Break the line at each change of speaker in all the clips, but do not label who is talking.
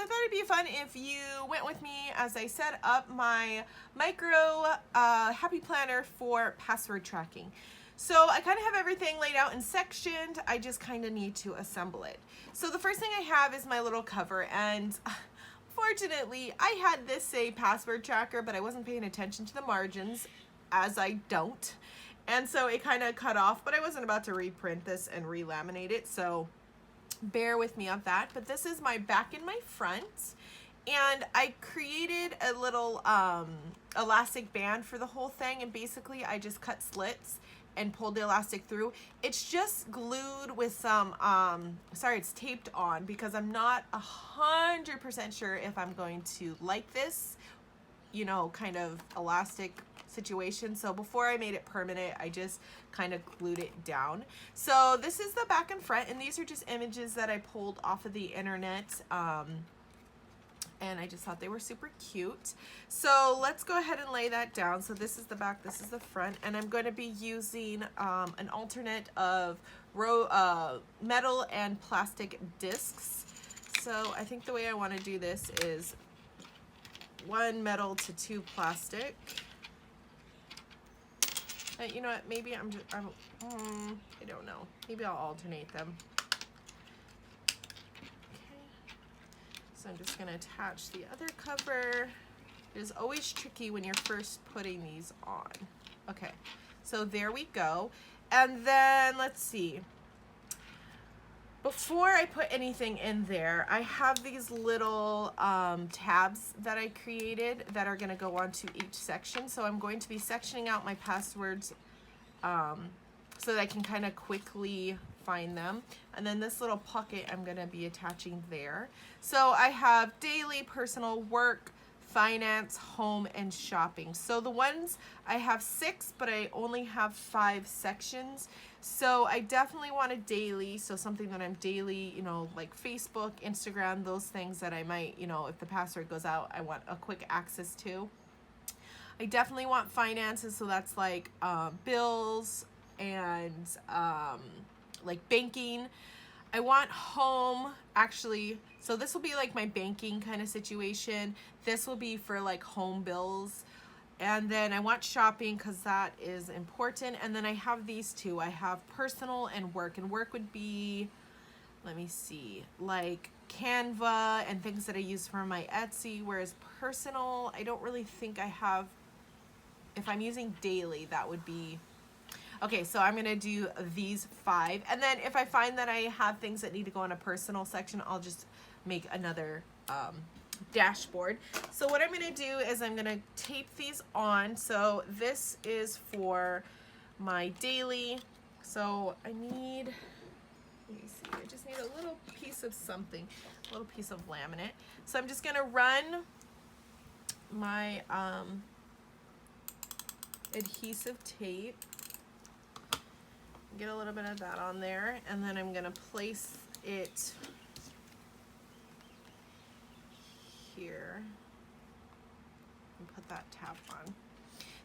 I thought it'd be fun if you went with me as I set up my micro happy planner for password tracking. So I kind of have everything laid out and sectioned. I just kind of need to assemble it. So the first thing I have is my little cover, and fortunately I had this say password tracker, but I wasn't paying attention to the margins, as I don't. And so it kind of cut off, but I wasn't about to reprint this and re-laminate it, so bear with me on that. But this is my back and my front, and I created a little elastic band for the whole thing, and basically I just cut slits and pulled the elastic through. It's just glued with some, sorry, it's taped on because I'm not 100% sure if I'm going to like this, you know, kind of elastic situation. So before I made it permanent, I just kind of glued it down. So this is the back and front, and these are just images that I pulled off of the internet. And I just thought they were super cute. So let's go ahead and lay that down. So this is the back, this is the front, and I'm going to be using an alternate of metal and plastic discs. So I think the way I want to do this is 1 metal to 2 plastic. You know what, maybe I don't know. Maybe I'll alternate them. So I'm just going to attach the other cover. It is always tricky when you're first putting these on. Okay, so there we go. And then let's see. Before I put anything in there, I have these little tabs that I created that are going to go onto each section. So I'm going to be sectioning out my passwords so that I can kind of quickly find them. And then this little pocket I'm going to be attaching there. So I have daily, personal, work, finance, home, and shopping. So the ones I have 6, but I only have 5 sections. So I definitely want a daily, so something that I'm daily, you know, like Facebook, Instagram, those things that I might, you know, if the password goes out, I want a quick access to. I definitely want finances, so that's like bills and like banking. I want home, actually, so this will be like my banking kind of situation. This will be for like home bills. And then I want shopping because that is important. And then I have these two. I have personal and work. And work would be, let me see, like Canva and things that I use for my Etsy. Whereas personal, I don't really think I have, if I'm using daily, that would be, okay, so I'm gonna do these 5. And then if I find that I have things that need to go in a personal section, I'll just make another dashboard. So what I'm going to do is I'm going to tape these on. So this is for my daily. So I need, let me see, I just need a little piece of something, a little piece of laminate. So I'm just going to run my adhesive tape, get a little bit of that on there, and then I'm going to place it here and put that tab on.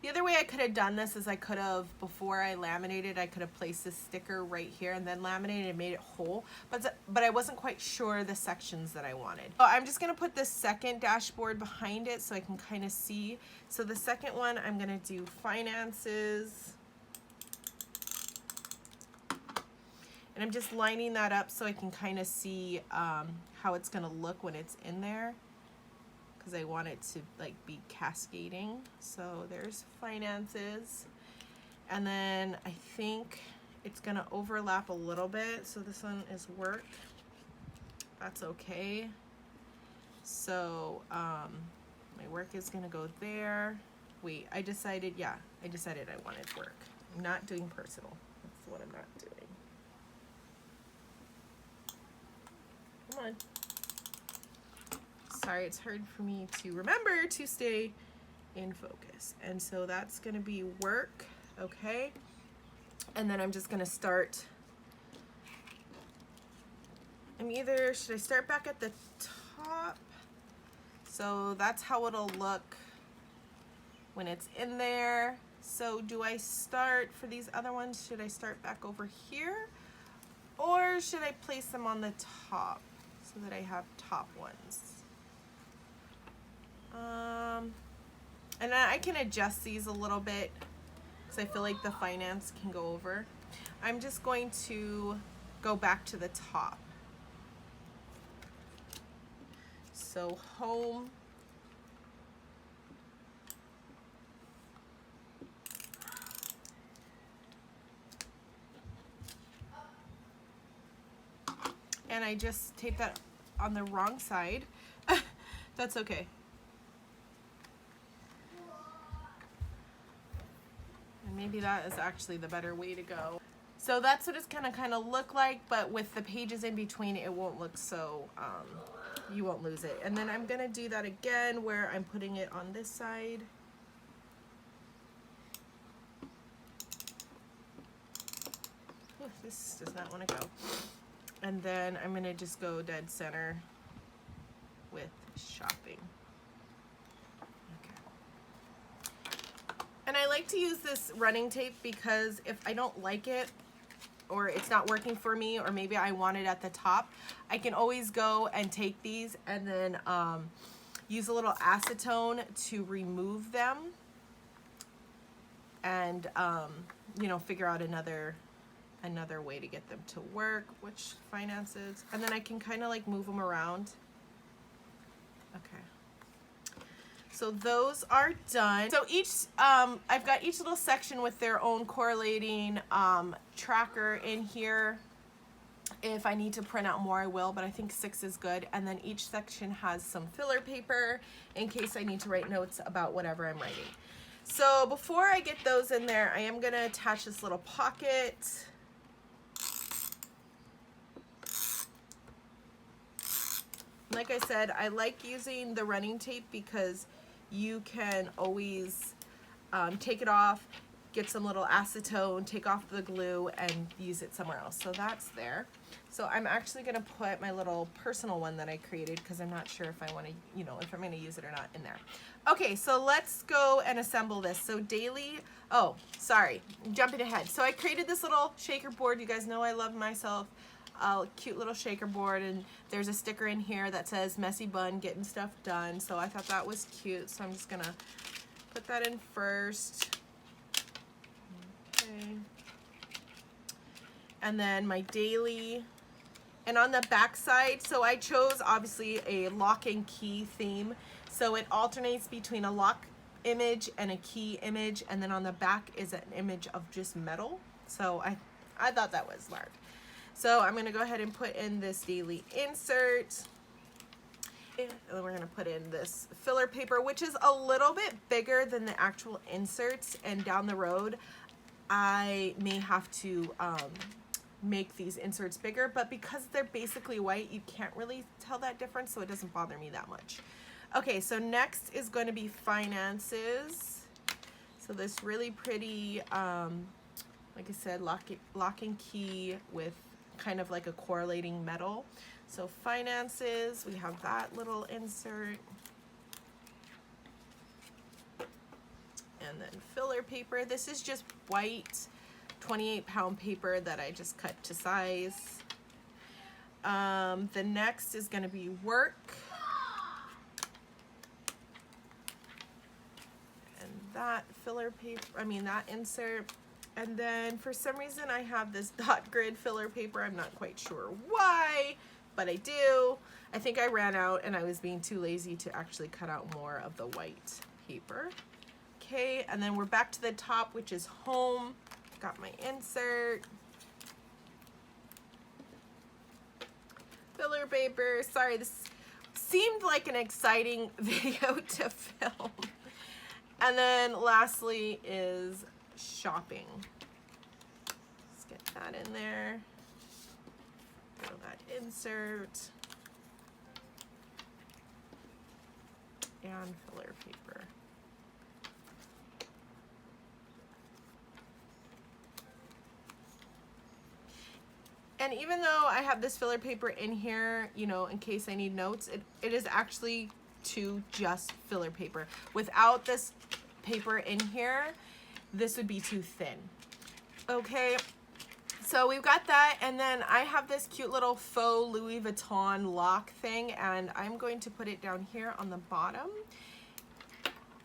The other way I could have done this is I could have, before I laminated, I could have placed this sticker right here and then laminated and made it whole, but I wasn't quite sure the sections that I wanted. So I'm just going to put this second dashboard behind it so I can kind of see. So the second one, I'm going to do finances. And I'm just lining that up so I can kind of see how it's going to look when it's in there, because I want it to like be cascading. So there's finances, and then I think it's gonna overlap a little bit. So this one is work. That's okay. So my work is gonna go there. Wait, I decided I wanted work. I'm not doing personal. That's what I'm not doing. Come on. Sorry, it's hard for me to remember to stay in focus. And so that's gonna be work, okay? And then I'm just gonna start, should I start back at the top? So that's how it'll look when it's in there. So do I start, for these other ones, should I start back over here? Or should I place them on the top so that I have top ones? And I can adjust these a little bit because I feel like the finance can go over. I'm just going to go back to the top. So home. And I just taped that on the wrong side. That's okay. And maybe that is actually the better way to go. So that's what it's gonna kind of look like, but with the pages in between, it won't look so, you won't lose it. And then I'm gonna do that again where I'm putting it on this side. Ooh, this does not want to go. And then I'm gonna just go dead center with shopping. And I like to use this running tape because if I don't like it or it's not working for me, or maybe I want it at the top, I can always go and take these and then use a little acetone to remove them and you know, figure out another way to get them to work, which finances, and then I can kind of like move them around. Okay. So those are done. So each, I've got each little section with their own correlating tracker in here. If I need to print out more, I will, but I think 6 is good. And then each section has some filler paper in case I need to write notes about whatever I'm writing. So before I get those in there, I am gonna attach this little pocket. Like I said, I like using the running tape because you can always take it off, get some little acetone, take off the glue, and use it somewhere else. So that's there. So I'm actually gonna put my little personal one that I created because I'm not sure if I wanna, you know, if I'm gonna use it or not in there. Okay, so let's go and assemble this. So daily, oh, sorry, I'm jumping ahead. So I created this little shaker board. You guys know I love myself. A cute little shaker board, and there's a sticker in here that says messy bun getting stuff done, so I thought that was cute, so I'm just gonna put that in first. Okay. And then my daily, and on the back side, so I chose obviously a lock and key theme, so it alternates between a lock image and a key image, and then on the back is an image of just metal. So I thought that was smart. So I'm gonna go ahead and put in this daily insert. And then we're gonna put in this filler paper, which is a little bit bigger than the actual inserts. And down the road, I may have to make these inserts bigger, but because they're basically white, you can't really tell that difference, so it doesn't bother me that much. Okay, so next is going to be finances. So this really pretty, like I said, lock and key with kind of like a correlating metal. So finances, we have that little insert. And then filler paper. This is just white 28-pound paper that I just cut to size. The next is going to be work. And that filler paper, that insert. And then for some reason I have this dot grid filler paper. I'm not quite sure why, but I do. I think I ran out and I was being too lazy to actually cut out more of the white paper. Okay, and then we're back to the top, which is home. Got my insert. Filler paper. Sorry, this seemed like an exciting video to film. And then lastly is shopping. Let's get that in there. Throw that insert. And filler paper. And even though I have this filler paper in here, you know, in case I need notes, it is actually just filler paper. Without this paper in here, this would be too thin. Okay, so we've got that, and then I have this cute little faux Louis Vuitton lock thing, and I'm going to put it down here on the bottom.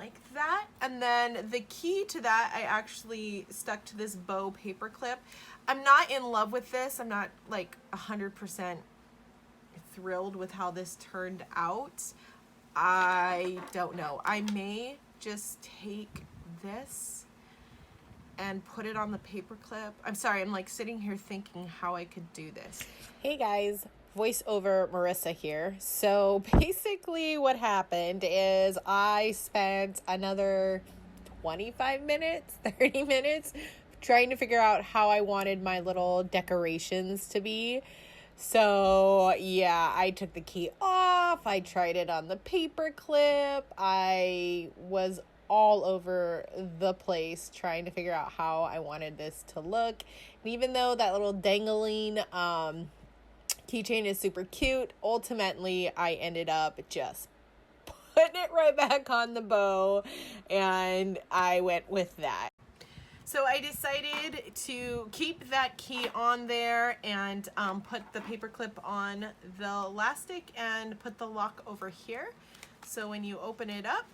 like that. And then the key to that, I actually stuck to this bow paper clip. I'm not in love with this. I'm not like 100% thrilled with how this turned out. I don't know. I may just take this and put it on the paper clip. I'm sorry, I'm like sitting here thinking how I could do this.
Hey guys, voiceover Marissa here. So basically what happened is I spent another 25 minutes, 30 minutes trying to figure out how I wanted my little decorations to be. So yeah, I took the key off, I tried it on the paper clip, I was all over the place trying to figure out how I wanted this to look. And even though that little dangling keychain is super cute, ultimately I ended up just putting it right back on the bow, and I went with that.
So I decided to keep that key on there and put the paper clip on the elastic and put the lock over here. So when you open it up,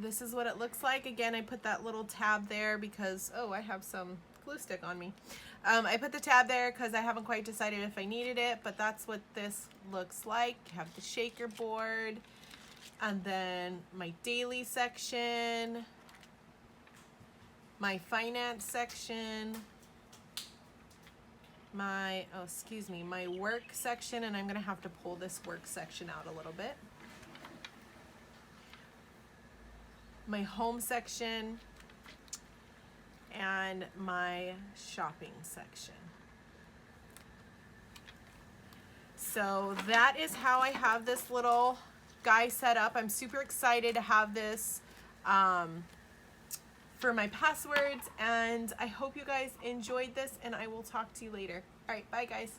this is what it looks like. Again, I put that little tab there because, oh, I have some glue stick on me. I put the tab there because I haven't quite decided if I needed it, but that's what this looks like. You have the shaker board, and then my daily section, my finance section, my, oh, excuse me, my work section, and I'm gonna have to pull this work section out a little bit. My home section, and my shopping section. So that is how I have this little guy set up. I'm super excited to have this for my passwords, and I hope you guys enjoyed this, and I will talk to you later. All right, bye guys.